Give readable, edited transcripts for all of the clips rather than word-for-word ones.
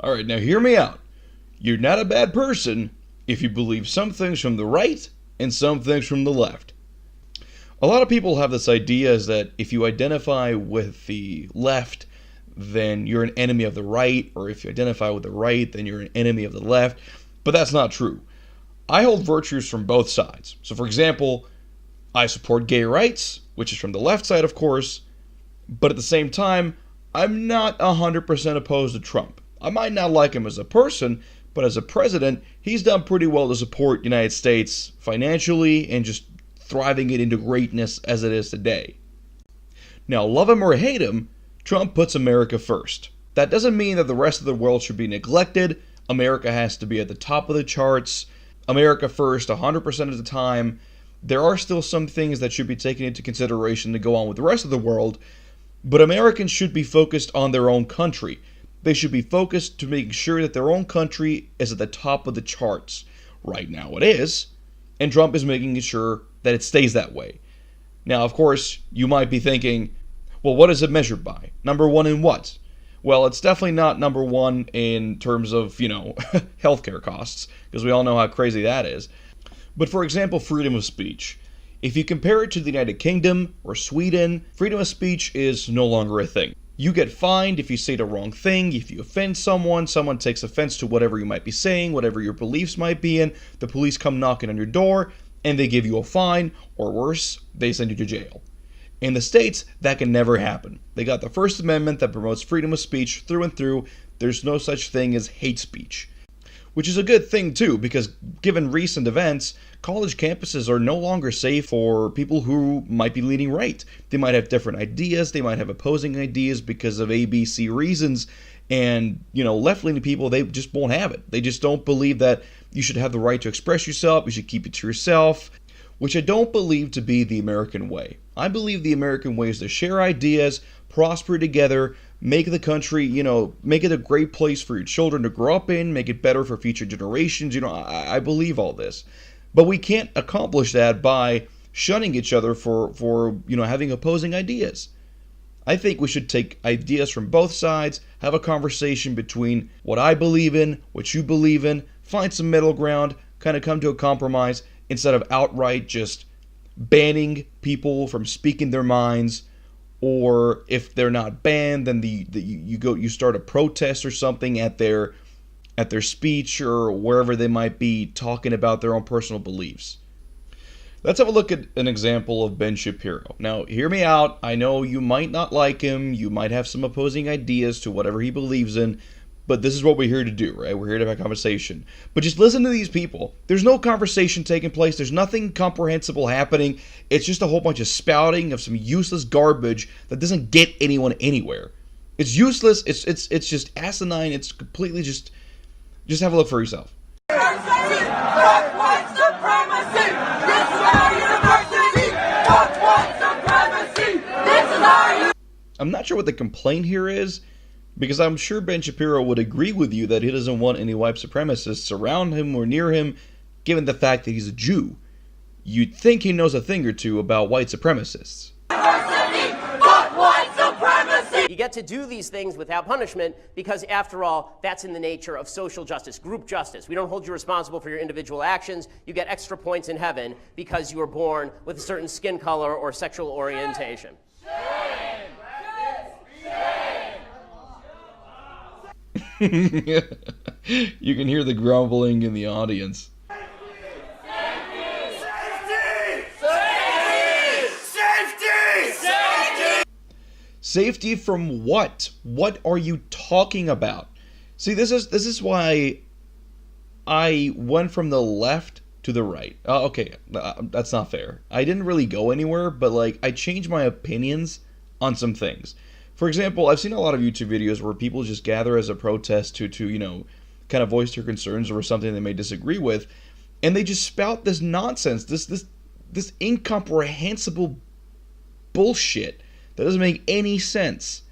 Alright, now hear me out. You're not a bad person if you believe some things from the right and some things from the left. A lot of people have this idea is that if you identify with the left, then you're an enemy of the right, or if you identify with the right, then you're an enemy of the left. But that's not true. I hold virtues from both sides. So for example, I support gay rights, which is from the left side, of course, but at the same time, I'm not 100% opposed to Trump. I might not like him as a person, but as a president, he's done pretty well to support the United States financially and just thriving it into greatness as it is today. Now, love him or hate him, Trump puts America first. That doesn't mean that the rest of the world should be neglected. America has to be at the top of the charts. America first 100% of the time. There are still some things that should be taken into consideration to go on with the rest of the world, but Americans should be focused on their own country. They should be focused to making sure that their own country is at the top of the charts. Right now it is, and Trump is making sure that it stays that way. Now, of course, you might be thinking, well, what is it measured by? Number one in what? Well, it's definitely not number one in terms of, healthcare costs, because we all know how crazy that is. But for example, freedom of speech. If you compare it to the United Kingdom or Sweden, freedom of speech is no longer a thing. You get fined if you say the wrong thing, if you offend someone takes offense to whatever you might be saying, whatever your beliefs might be in, the police come knocking on your door, and they give you a fine, or worse, they send you to jail. In the States, that can never happen. They got the First Amendment that promotes freedom of speech through and through. There's no such thing as hate speech. Which is a good thing too, because given recent events, college campuses are no longer safe for people who might be leaning right. They might have different ideas, they might have opposing ideas because of ABC reasons, and, left-leaning people, they just won't have it. They just don't believe that you should have the right to express yourself, you should keep it to yourself, which I don't believe to be the American way. I believe the American way is to share ideas, prosper together, make the country, make it a great place for your children to grow up in, make it better for future generations. I believe all this. But we can't accomplish that by shunning each other for having opposing ideas. I think we should take ideas from both sides, have a conversation between what I believe in, what you believe in, find some middle ground, kind of come to a compromise, instead of outright just banning people from speaking their minds, or if they're not banned, then you start a protest or something at their speech or wherever they might be talking about their own personal beliefs. Let's have a look at an example of Ben Shapiro. Now, hear me out. I know you might not like him. You might have some opposing ideas to whatever he believes in. But this is what we're here to do, right? We're here to have a conversation. But just listen to these people. There's no conversation taking place. There's nothing comprehensible happening. It's just a whole bunch of spouting of some useless garbage that doesn't get anyone anywhere. It's useless. It's just asinine. It's completely just have a look for yourself. White supremacy! This is our university! White supremacy! This is our... I'm not sure what the complaint here is, because I'm sure Ben Shapiro would agree with you that he doesn't want any white supremacists around him or near him, given the fact that he's a Jew. You'd think he knows a thing or two about white supremacists. You get to do these things without punishment because, after all, that's in the nature of social justice, group justice. We don't hold you responsible for your individual actions. You get extra points in heaven because you were born with a certain skin color or sexual orientation. You can hear the grumbling in the audience. Safety from what? What are you talking about? See, this is why I went from the left to the right. Okay, that's not fair. I didn't really go anywhere, but I changed my opinions on some things. For example, I've seen a lot of YouTube videos where people just gather as a protest to kind of voice their concerns over something they may disagree with, and they just spout this nonsense, this incomprehensible bullshit that doesn't make any sense.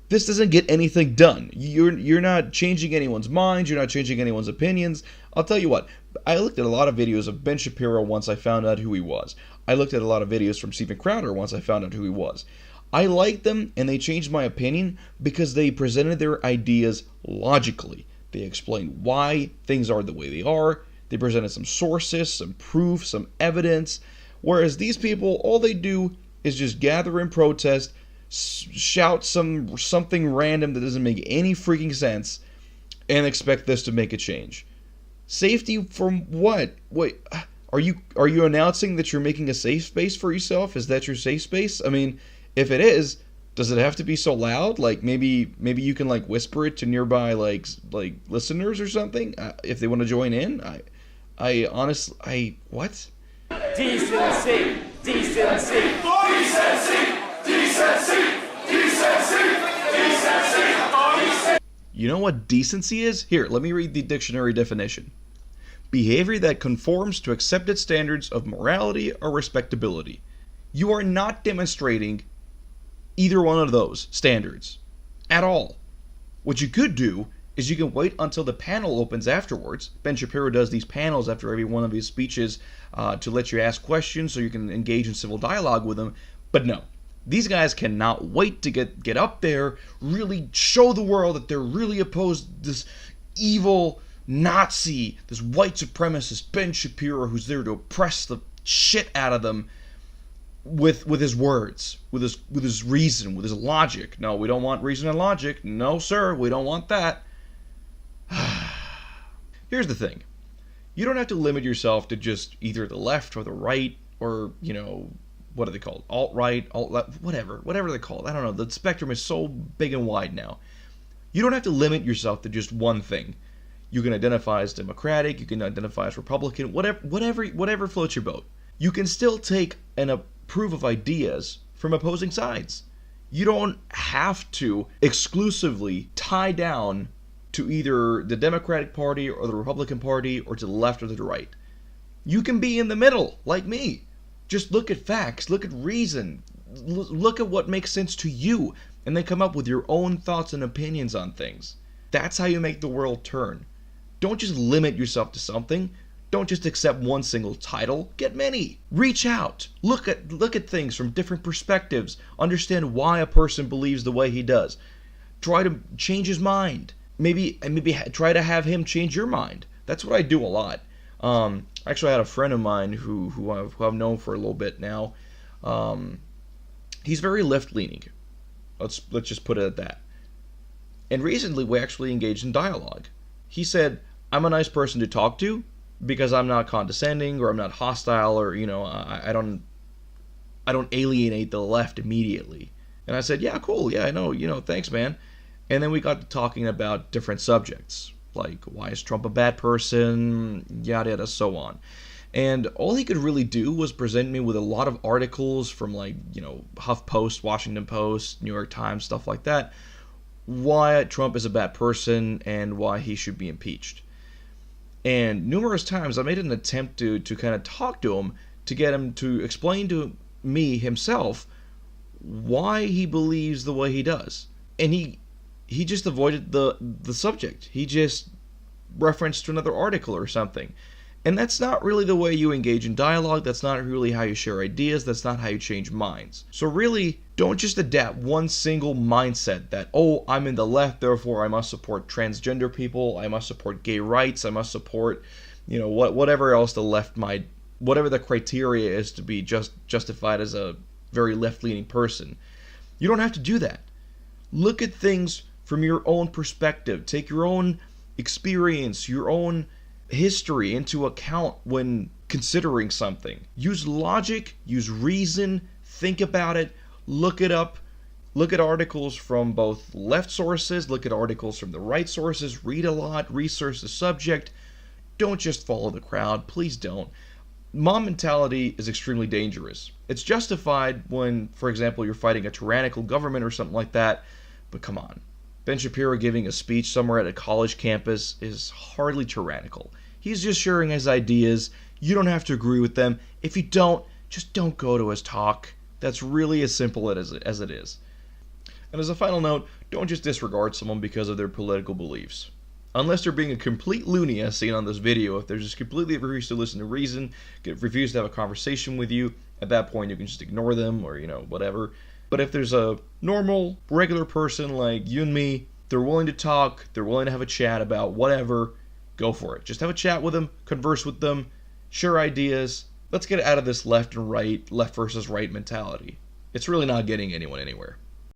This doesn't get anything done. You're not changing anyone's minds. You're not changing anyone's opinions. I'll tell you what. I looked at a lot of videos of Ben Shapiro once I found out who he was. I looked at a lot of videos from Steven Crowder once I found out who he was. I like them, and they changed my opinion because they presented their ideas logically. They explained why things are the way they are. They presented some sources, some proof, some evidence. Whereas these people, all they do is just gather and protest, shout something random that doesn't make any freaking sense, and expect this to make a change. Safety from what? Wait, are you announcing that you're making a safe space for yourself? Is that your safe space? I mean, if it is, does it have to be so loud? Like maybe you can like whisper it to nearby like listeners or something if they want to join in. I honestly what? Decency, decency. Decency, decency, decency, decency. You know what decency is? Here, let me read the dictionary definition. Behavior that conforms to accepted standards of morality or respectability. You are not demonstrating either one of those standards at all. What you could do is you can wait until the panel opens afterwards. Ben Shapiro does these panels after every one of his speeches to let you ask questions so you can engage in civil dialogue with them. But no, these guys cannot wait to get up there, really show the world that they're really opposed to this evil Nazi, this white supremacist Ben Shapiro who's there to oppress the shit out of them with his words, with his reason, with his logic. No, we don't want reason and logic. No, sir, we don't want that. Here's the thing. You don't have to limit yourself to just either the left or the right or, what are they called? Alt-right, alt-left, whatever they call it. I don't know. The spectrum is so big and wide now. You don't have to limit yourself to just one thing. You can identify as Democratic, you can identify as Republican, whatever floats your boat. You can still take and approve of ideas from opposing sides. You don't have to exclusively tie down to either the Democratic Party or the Republican Party or to the left or to the right. You can be in the middle, like me. Just look at facts, look at reason, look at what makes sense to you, and then come up with your own thoughts and opinions on things. That's how you make the world turn. Don't just limit yourself to something. Don't just accept one single title. Get many. Reach out. Look at things from different perspectives. Understand why a person believes the way he does. Try to change his mind. Maybe try to have him change your mind. That's what I do a lot. Actually, I had a friend of mine who I've known for a little bit now. He's very left-leaning. Let's just put it at that. And recently, we actually engaged in dialogue. He said, "I'm a nice person to talk to because I'm not condescending or I'm not hostile or I don't alienate the left immediately." And I said, "Yeah, cool. Yeah, I know. Thanks, man." And then we got to talking about different subjects, like why is Trump a bad person, yada yada, so on. And all he could really do was present me with a lot of articles from HuffPost, Washington Post, New York Times, stuff like that, why Trump is a bad person and why he should be impeached. And numerous times I made an attempt to kind of talk to him to get him to explain to me himself why he believes the way he does. And he just avoided the subject. He just referenced to another article or something. And that's not really the way you engage in dialogue. That's not really how you share ideas. That's not how you change minds. So really, don't just adapt one single mindset that, oh, I'm in the left, therefore I must support transgender people, I must support gay rights, I must support, whatever else the left might, whatever the criteria is to be justified as a very left-leaning person. You don't have to do that. Look at things from your own perspective. Take your own experience, your own history into account when considering something. Use logic, use reason, think about it, look it up, look at articles from both left sources, look at articles from the right sources, read a lot, research the subject. Don't just follow the crowd, please don't. Mob mentality is extremely dangerous. It's justified when, for example, you're fighting a tyrannical government or something like that, but come on. Ben Shapiro giving a speech somewhere at a college campus is hardly tyrannical. He's just sharing his ideas. You don't have to agree with them. If you don't, just don't go to his talk. That's really as simple as it is. And as a final note, don't just disregard someone because of their political beliefs. Unless they're being a complete loony as seen on this video, if they're just completely refused to listen to reason, refuse to have a conversation with you, at that point you can just ignore them or, whatever. But if there's a normal, regular person like you and me, they're willing to talk, they're willing to have a chat about whatever, go for it. Just have a chat with them, converse with them, share ideas. Let's get out of this left and right, left versus right mentality. It's really not getting anyone anywhere.